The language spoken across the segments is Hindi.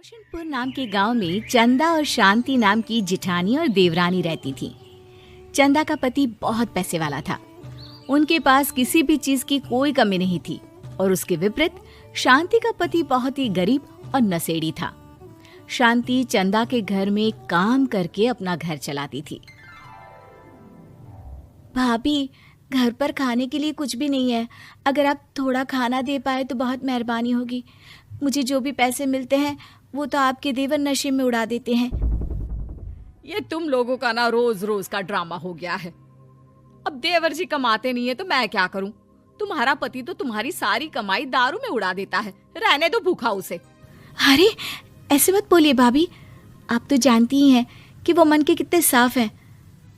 रोशनपुर नाम के गांव में चंदा और शांति नाम की जिठानी और देवरानी रहती थी। चंदा का पति बहुत पैसे वाला था। उनके पास किसी भी चीज की कोई कमी नहीं थी और उसके विपरीत शांति का पति बहुत ही गरीब और नशेड़ी था। शांति चंदा के घर में काम करके अपना घर चलाती थी। भाभी, घर पर खाने के लिए कुछ भी नहीं है। अगर आप थोड़ा खाना दे पाए तो बहुत मेहरबानी होगी। मुझे जो भी पैसे मिलते हैं वो तो आपके देवर नशे में उड़ा देते हैं। ये तुम लोगों का ना रोज रोज का ड्रामा हो गया है। अब देवर जी कमाते नहीं है तो मैं क्या करूं? तुम्हारा पति तो तुम्हारी सारी कमाई दारू में उड़ा देता है। रहने दो भूखा उसे। अरे ऐसे मत बोलिए भाभी, आप तो जानती ही हैं कि वो मन के कितने साफ हैं,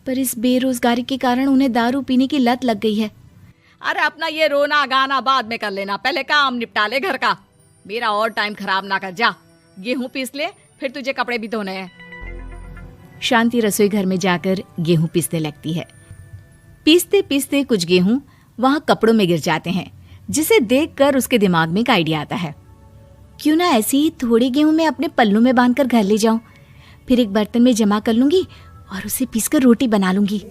पर इस बेरोजगारी के कारण उन्हें दारू पीने की लत लग गई है। अरे अपना ये रोना गाना बाद में कर लेना, पहले काम निपटा ले घर का। मेरा और टाइम खराब ना कर। जा गेहूं पीस ले, फिर तुझे कपड़े भी धोने हैं। शांति रसोई घर में जाकर गेहूं पीसने लगती है। पीसते पीसते कुछ गेहूं वहां कपड़ों में गिर जाते हैं, जिसे देखकर उसके दिमाग में एक आइडिया आता है। क्यों ना ऐसे ही थोड़े गेहूं मैं अपने पल्लू में बांधकर घर ले जाऊं, फिर एक बर्तन में जमा कर लूंगी और उसे पीसकर रोटी बना लूंगी।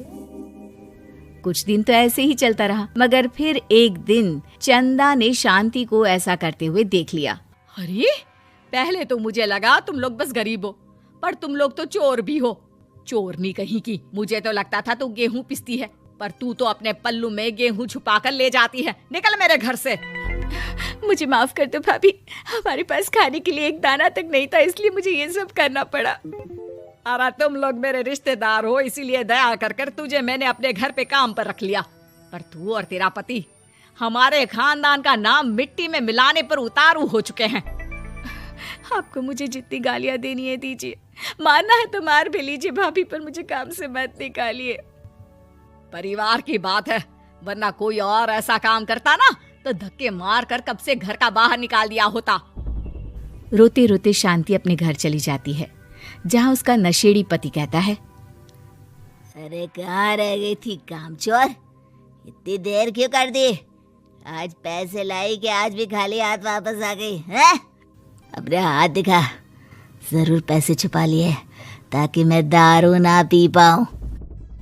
कुछ दिन तो ऐसे ही चलता रहा, मगर फिर एक दिन चंदा ने शांति को ऐसा करते हुए देख लिया। अरे पहले तो मुझे लगा तुम लोग बस गरीब हो, पर तुम लोग तो चोर भी हो। चोरनी कहीं की। मुझे तो लगता था तू गेहूं पिसती है, पर तू तो अपने पल्लू में गेहूं छुपा कर ले जाती है। निकल मेरे घर से। मुझे माफ कर दो भाभी, हमारे पास खाने के लिए एक दाना तक नहीं था, इसलिए मुझे ये सब करना पड़ा। अरे तुम लोग मेरे रिश्तेदार हो, इसीलिए दया कर कर तुझे मैंने अपने घर पे काम पर रख लिया, पर तू और तेरा पति हमारे खानदान का नाम मिट्टी में मिलाने पर उतारू हो चुके हैं। आपको मुझे जितनी गालियां देनी है दीजिए, मारना है तो मार भी लीजिए भाभी, पर मुझे काम से मत निकालिए। परिवार की बात है, वरना कोई और ऐसा काम करता ना तो धक्के मार कर कब से घर का बाहर निकाल दिया होता। रोते रोते शांति अपने घर चली जाती है, जहाँ उसका नशेड़ी पति कहता है, अरे कहाँ रह गई थी कामचोर? इतनी देर क्यों कर दी? आज पैसे लाई कि आज भी खाली हाथ वापस आ गई है? अपने हाथ दिखा। जरूर पैसे छुपा लिए ताकि मैं दारू ना पी पाऊं।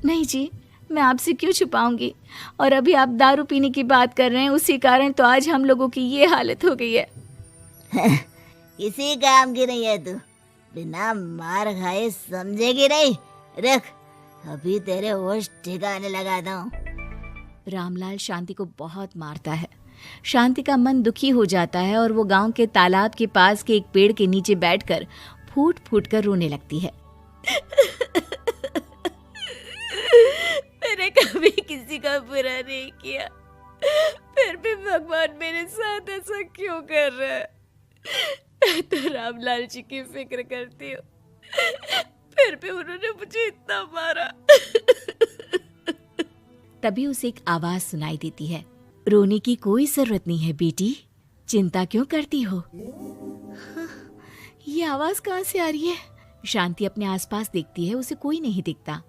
नहीं जी, मैं आपसे क्यों छुपाऊंगी, और अभी आप दारू पीने की बात कर रहे हैं, उसी कारण तो आज हम लोगों की ये हालत हो गई है। किसी काम की नहीं है तू, बिना मार खाए समझेगी नहीं। रख, अभी तेरे होश ठिकाने लगाता हूँ। रामलाल शांति को बहुत मारता है। शांति का मन दुखी हो जाता है और वो गांव के तालाब के पास के एक पेड़ के नीचे बैठकर फूट फूट कर रोने लगती है। मैंने कभी किसी का बुरा नहीं किया, फिर भी भगवान मेरे साथ ऐसा क्यों कर रहा है? मैं तो रामलाल जी की फिक्र करती हूँ, फिर भी उन्होंने मुझे इतना मारा। तभी उसे एक आवाज सुनाई देती है, रोने की कोई जरूरत नहीं है बेटी, चिंता क्यों करती हो? ये आवाज कहाँ से आ रही है? शांति अपने आसपास देखती है, उसे कोई नहीं दिखता।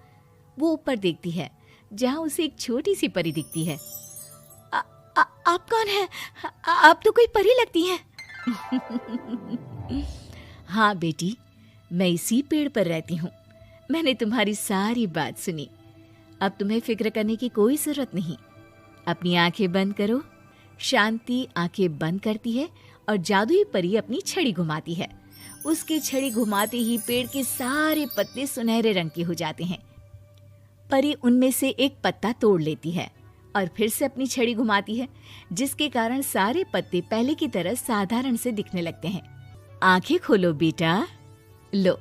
वो ऊपर देखती है, जहाँ उसे एक छोटी सी परी दिखती है। आप कौन है? आप तो कोई परी लगती हैं। हाँ बेटी, मैं इसी पेड़ पर रहती हूँ। मैंने तुम्हारी सारी बात सुनी, अब तुम्हें फिक्र करने की कोई जरूरत नहीं। अपनी आंखें बंद करो। शांति आंखें बंद करती है और जादुई परी अपनी छड़ी घुमाती है। उसकी छड़ी घुमाते ही पेड़ के सारे पत्ते सुनहरे रंग के हो जाते हैं। परी उनमें से एक पत्ता तोड़ लेती है और फिर से अपनी छड़ी घुमाती है, जिसके कारण सारे पत्ते पहले की तरह साधारण से दिखने लगते हैं। आंखें खोलो बेटा। लो,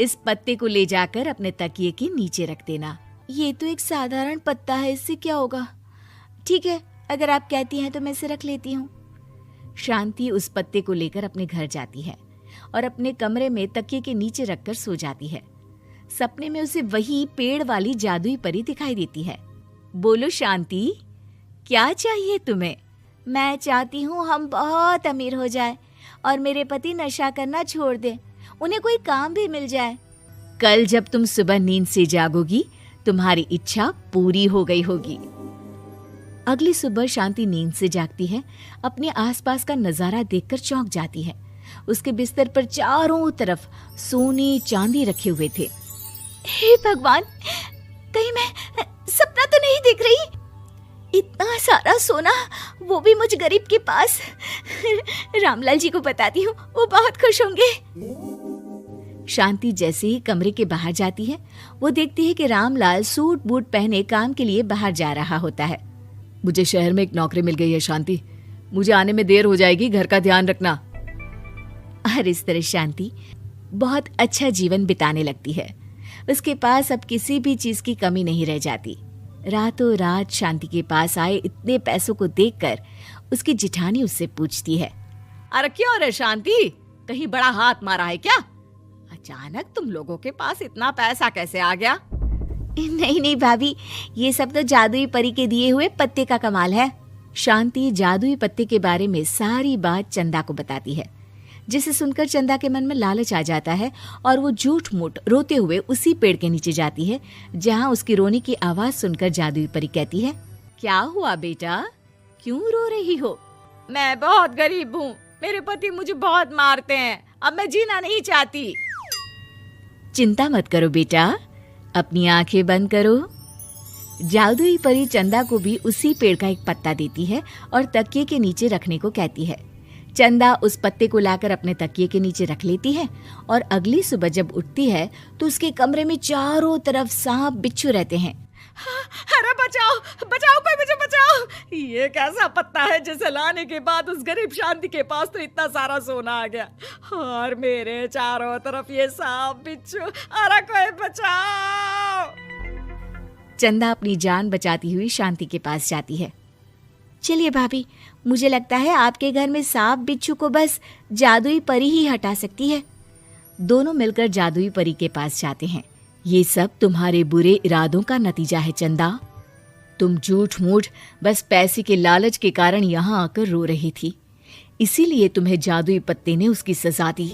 इस पत्ते को ले जाकर अपने तकिए के नीचे रख देना। ये तो एक साधारण पत्ता है, इससे क्या होगा? ठीक है, अगर आप कहती हैं तो मैं इसे रख लेती हूँ। शांति उस पत्ते को लेकर अपने घर जाती है और अपने कमरे में तकिए के नीचे रखकर सो जाती है। सपने में उसे वही पेड़ वाली जादुई परी दिखाई देती है। बोलो शांति, क्या चाहिए तुम्हें? मैं चाहती हूँ हम बहुत अमीर हो जाए और मेरे पति नशा करना छोड़ दें, उन्हें कोई काम भी मिल जाए। कल जब तुम सुबह नींद से जागोगी, तुम्हारी इच्छा पूरी हो गई होगी। अगली सुबह शांति नींद से जागती है, अपने आसपास का नजारा देखकर चौंक जाती है। उसके बिस्तर पर चारों तरफ सोने चांदी रखे हुए थे। हे भगवान, कहीं मैं सपना तो नहीं देख रही? इतना सारा सोना, वो भी मुझ गरीब के पास। रामलाल जी को बताती हूँ, वो बहुत खुश होंगे। शांति जैसे ही कमरे के बाहर जाती है, वो देखती है कि रामलाल सूट बूट पहने काम के लिए बाहर जा रहा होता है। मुझे शहर में एक नौकरी मिल गई है शांति, मुझे आने में देर हो जाएगी, घर का ध्यान रखना। और इस तरह शांति बहुत अच्छा जीवन बिताने लगती है। उसके पास अब किसी भी चीज की कमी नहीं रह जाती। रातों रात शांति के पास आए इतने पैसों को देखकर उसकी जिठानी उससे पूछती है, अरे क्यों रे शांति, कहीं बड़ा हाथ मारा है क्या? अचानक तुम लोगों के पास इतना पैसा कैसे आ गया? नहीं नहीं भाभी, ये सब तो जादुई परी के दिए हुए पत्ते का कमाल है। शांति जादुई पत्ते के बारे में सारी बात चंदा को बताती है, जिसे सुनकर चंदा के मन में लालच आ जाता है और वो झूठ मूठ रोते हुए उसी पेड़ के नीचे जाती है जहाँ उसकी रोने की आवाज सुनकर जादुई परी कहती है, क्या हुआ बेटा, क्यों रो रही हो? मैं बहुत गरीब हूँ, मेरे पति मुझे बहुत मारते हैं, अब मैं जीना नहीं चाहती। चिंता मत करो बेटा, अपनी आंखें बंद करो। जादुई परी चंदा को भी उसी पेड़ का एक पत्ता देती है और तकिए के नीचे रखने को कहती है। चंदा उस पत्ते को लाकर अपने तकिए के नीचे रख लेती है और अगली सुबह जब उठती है तो उसके कमरे में चारों तरफ सांप बिच्छू रहते हैं। अरे बचाओ बचाओ, कोई मुझे बचाओ, ये कैसा पत्ता है जिसे लाने के बाद उस गरीब शांति के पास तो इतना सारा सोना आ गया, और मेरे चारों तरफ ये सांप बिच्छू, अरे कोई बचाओ। चंदा अपनी जान बचाती हुई शांति के पास जाती है। चलिए भाभी, मुझे लगता है आपके घर में सांप बिच्छू को बस जादुई परी ही हटा सकती है। दोनों मिलकर जादुई परी के पास जाते हैं। ये सब तुम्हारे बुरे इरादों का नतीजा है चंदा। तुम झूठ मूठ बस पैसे के लालच के कारण यहाँ आकर रो रही थी, इसीलिए तुम्हें जादुई पत्ते ने उसकी सजा दी।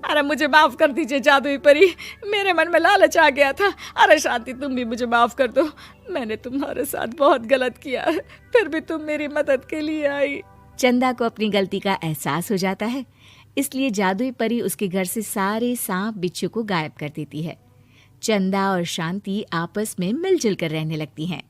अरे मुझे माफ कर दीजिए जादुई परी, मेरे मन में लालच आ गया था। अरे शांति, तुम भी मुझे माफ कर दो, मैंने तुम्हारे साथ बहुत गलत किया है, फिर भी तुम मेरी मदद के लिए आई। चंदा को अपनी गलती का एहसास हो जाता है, इसलिए जादुई परी उसके घर से सारे सांप बिच्छू को गायब कर देती है। चंदा और शांति आपस में मिलजुल कर रहने लगती हैं।